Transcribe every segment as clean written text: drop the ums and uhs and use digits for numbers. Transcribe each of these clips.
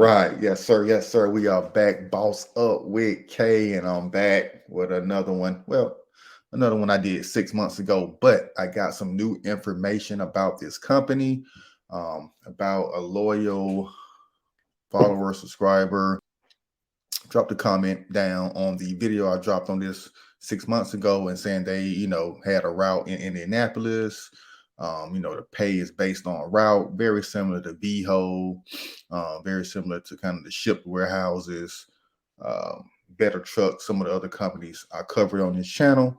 right. Yes, sir. Yes, sir. We are back, boss up with K, and I'm back with another one. Well, another one I did 6 months ago, but I got some new information about this company, about a loyal follower, subscriber. Dropped a comment down on the video I dropped on this 6 months ago and saying they, had a route in Indianapolis. The pay is based on route, very similar to VHO, very similar to kind of the shipped warehouses, better trucks, some of the other companies I covered on this channel.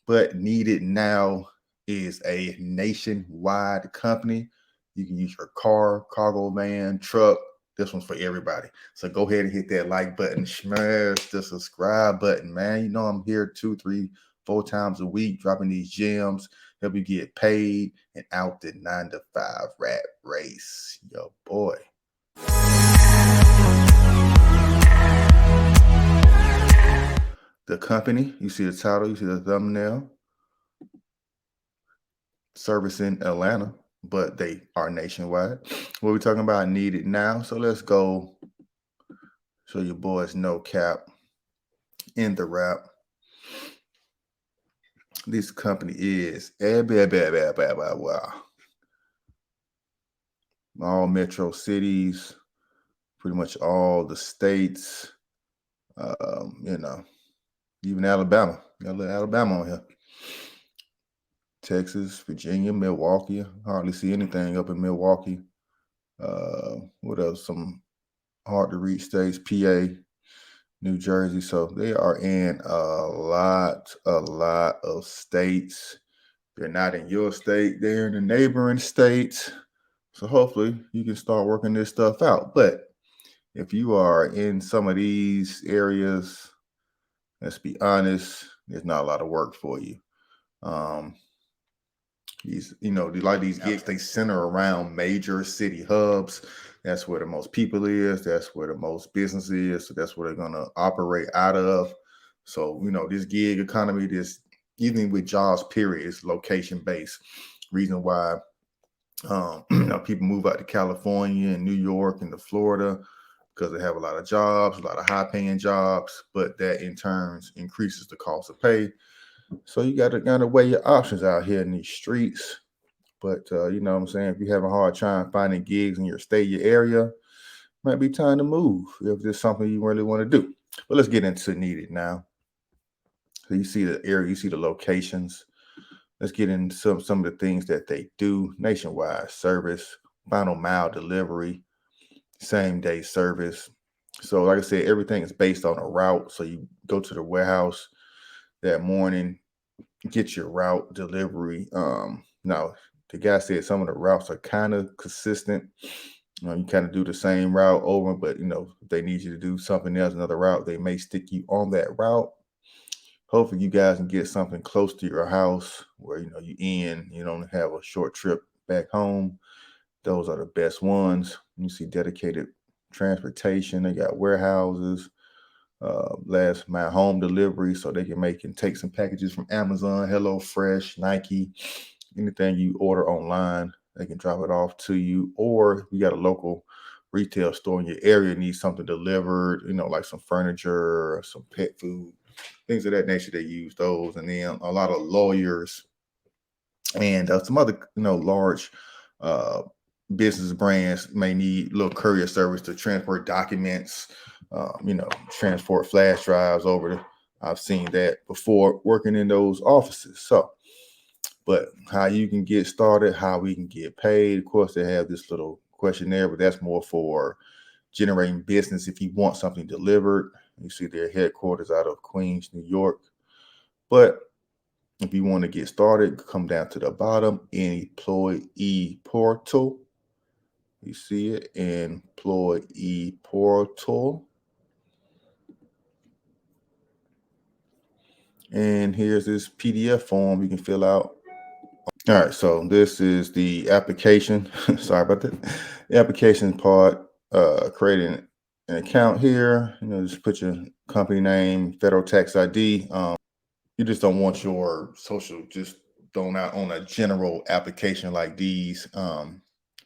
But Needed Now is a nationwide company. You can use your car, cargo van, truck. This one's for everybody. So go ahead and hit that like button, smash the subscribe button, man. You know I'm here 2, 3, 4 times a week dropping these gems, help you get paid and out the 9-to-5 rat race. Yo, boy. The company, you see the title, you see the thumbnail. Service in Atlanta, but they are nationwide. What we're talking about, Needed Now. So let's go show your boys no cap in the rap. This company is all metro cities, pretty much all the states, even Alabama. Got a little Alabama on here. Texas, Virginia, Milwaukee. Hardly see anything up in Milwaukee. What else? Some hard to reach states, PA, New Jersey. So they are in a lot of states. They're not in your state, they're in the neighboring states. So hopefully you can start working this stuff out. But if you are in some of these areas, let's be honest, there's not a lot of work for you. These gigs, they center around major city hubs. That's where the most people is. That's where the most business is. So that's where they're going to operate out of. So, this gig economy, this, even with jobs, period, is location based. Reason why, people move out to California and New York and to Florida, because they have a lot of jobs, a lot of high paying jobs, but that in turn increases the cost of pay. So you got to kind of weigh your options out here in these streets. But, you know what I'm saying? If you have a hard time finding gigs in your state, your area, might be time to move if there's something you really want to do. But let's get into Needed Now. So you see the area, you see the locations. Let's get into some of the things that they do. Nationwide service, final mile delivery, same day service. So like I said, everything is based on a route. So you go to the warehouse that morning, get your route delivery. Now, the guy said some of the routes are kind of consistent. You kind of do the same route over, but if they need you to do something else, another route, they may stick you on that route. Hopefully you guys can get something close to your house where you don't have a short trip back home. Those are the best ones. You see dedicated transportation. They got warehouses, last mile home delivery, so they can take some packages from Amazon, HelloFresh, Nike, anything you order online, they can drop it off to you. Or if you got a local retail store in your area, needs something delivered, like some furniture or some pet food, things of that nature, they use those. And then a lot of lawyers and some other large business brands may need little courier service to transport documents, transport flash drives over. I've seen that before working in those offices. So, but how you can get started, how we can get paid. Of course, they have this little questionnaire, but that's more for generating business if you want something delivered. You see their headquarters out of Queens, New York. But if you want to get started, come down to the bottom, employee portal. You see it, employee portal. And here's this PDF form you can fill out. All right, so this is the application. Sorry about that. The application part, creating an account here. Just put your company name, federal tax ID. You just don't want your social just thrown out on a general application like these.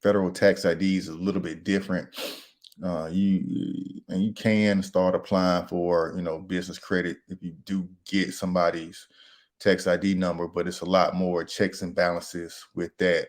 Federal tax IDs is a little bit different. You can start applying for business credit if you do get somebody's tax ID number, but it's a lot more checks and balances with that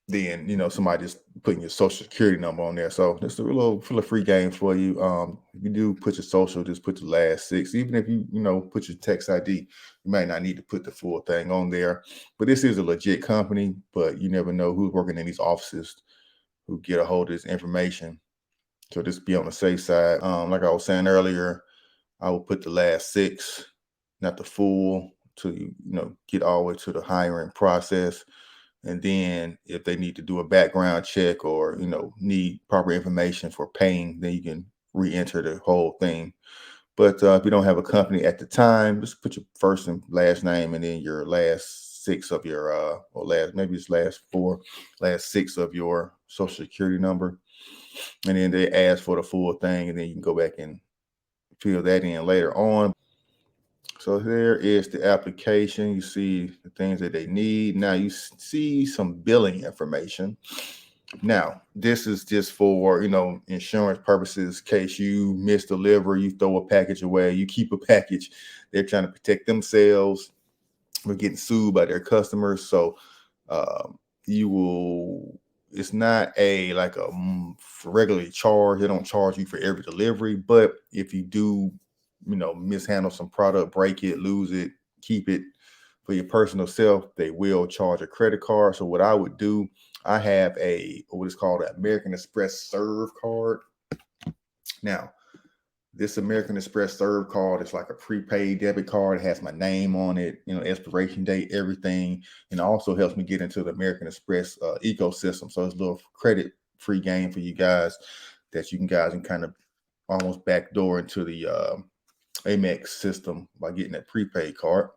than somebody just putting your social security number on there. So just a little full of free games for you. If you do put your social, just put the last six. Even if you put your tax ID, you might not need to put the full thing on there. But this is a legit company, but you never know who's working in these offices who get a hold of this information. So just be on the safe side. Like I was saying earlier, I will put the last six, not the full, to get all the way to the hiring process. And then if they need to do a background check or need proper information for paying, then you can re-enter the whole thing. But if you don't have a company at the time, just put your first and last name and then your last six of your or maybe it's last six of your social security number. And then they ask for the full thing, and then you can go back and fill that in later on. So there is the application. You see the things that they need. Now you see some billing information. Now, this is just for, insurance purposes. In case you misdeliver, you throw a package away, you keep a package. They're trying to protect themselves from getting sued by their customers. So it's not like a regularly charge. They don't charge you for every delivery, but if you do mishandle some product, break it, lose it, keep it for your personal self, they will charge a credit card. So what I would do, I have what is called an American Express Serve card. Now, this American Express Serve card is like a prepaid debit card. It has my name on it, expiration date, everything, and also helps me get into the American Express ecosystem. So it's a little credit free game for you guys that you can kind of almost backdoor into the Amex system by getting that prepaid card.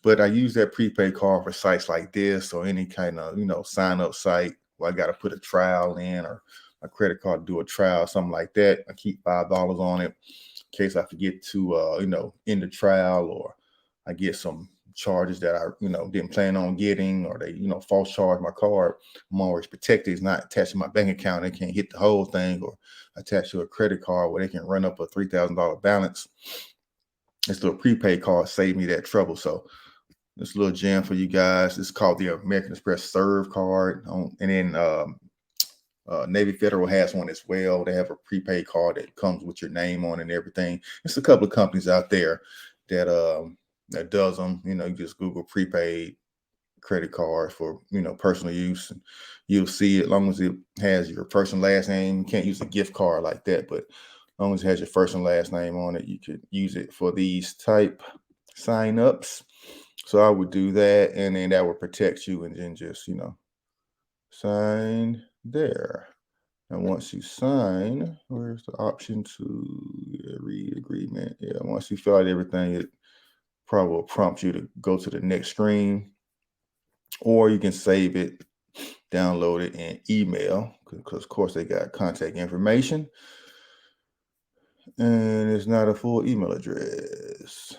But I use that prepaid card for sites like this or any kind of sign up site where I got to put a trial in, or a credit card to do a trial, something like that. I keep $5 on it in case I forget to end the trial, or I get some charges that I didn't plan on getting, or they false charge my card. I'm always protected. It's not attached to my bank account. They can't hit the whole thing, or attached to a credit card where they can run up a $3,000 balance. This little prepaid card saved me that trouble. So this little gem for you guys. It's called the American Express Serve card. And then Navy Federal has one as well. They have a prepaid card that comes with your name on and everything. There's a couple of companies out there that does them. You just Google prepaid credit card for personal use, and you'll see it. As long as it has your first and last name. You can't use a gift card like that, but as long as it has your first and last name on it, you could use it for these type sign-ups. So I would do that, and then that would protect you, and then just sign there. And once you sign, where's the option to read agreement? Yeah, once you fill out everything, it probably will prompt you to go to the next screen, or you can save it, download it, and email, because of course they got contact information, and it's not a full email address,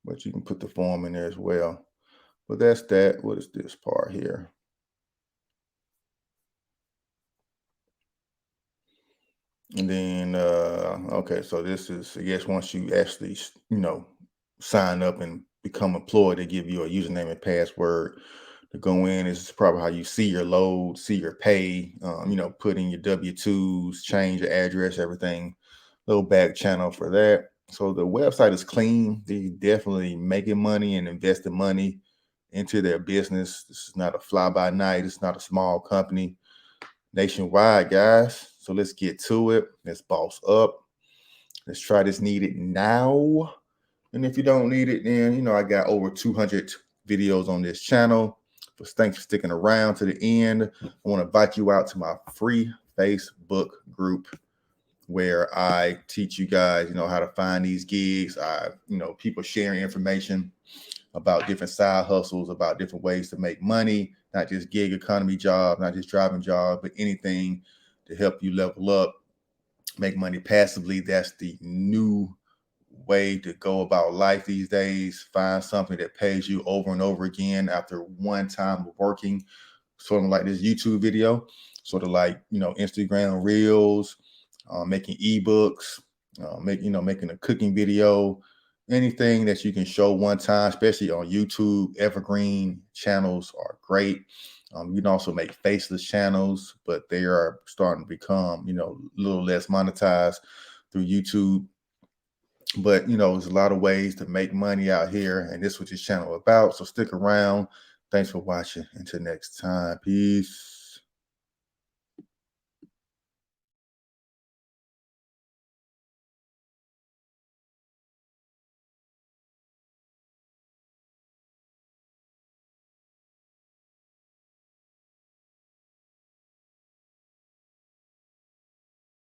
but you can put the form in there as well. But that's that. What is this part here? And then okay, so this is, I guess, once you actually sign up and become employed, they give you a username and password to go in. This is probably how you see your load, see your pay, put in your W-2s, change your address, everything. Little back channel for that. So the website is clean. They're definitely making money and investing money into their business. This is not a fly by night. It's not a small company. Nationwide, guys. So let's get to it. Let's boss up. Let's try this needed now. And if you don't need it, then I got over 200 videos on this channel. But thanks for sticking around to the end. I want to invite you out to my free Facebook group where I teach you guys, how to find these gigs. People sharing information about different side hustles, about different ways to make money, not just gig economy jobs, not just driving jobs, but anything to help you level up, make money passively. That's the new way to go about life these days. Find something that pays you over and over again after one time of working, sort of like this YouTube video. sort of like, Instagram reels, making ebooks, making a cooking video, anything that you can show one time, especially on YouTube. Evergreen channels are great. You can also make faceless channels, but they are starting to become, a little less monetized through YouTube. But there's a lot of ways to make money out here, and this is what this channel is about. So stick around. Thanks for watching. Until next time, peace.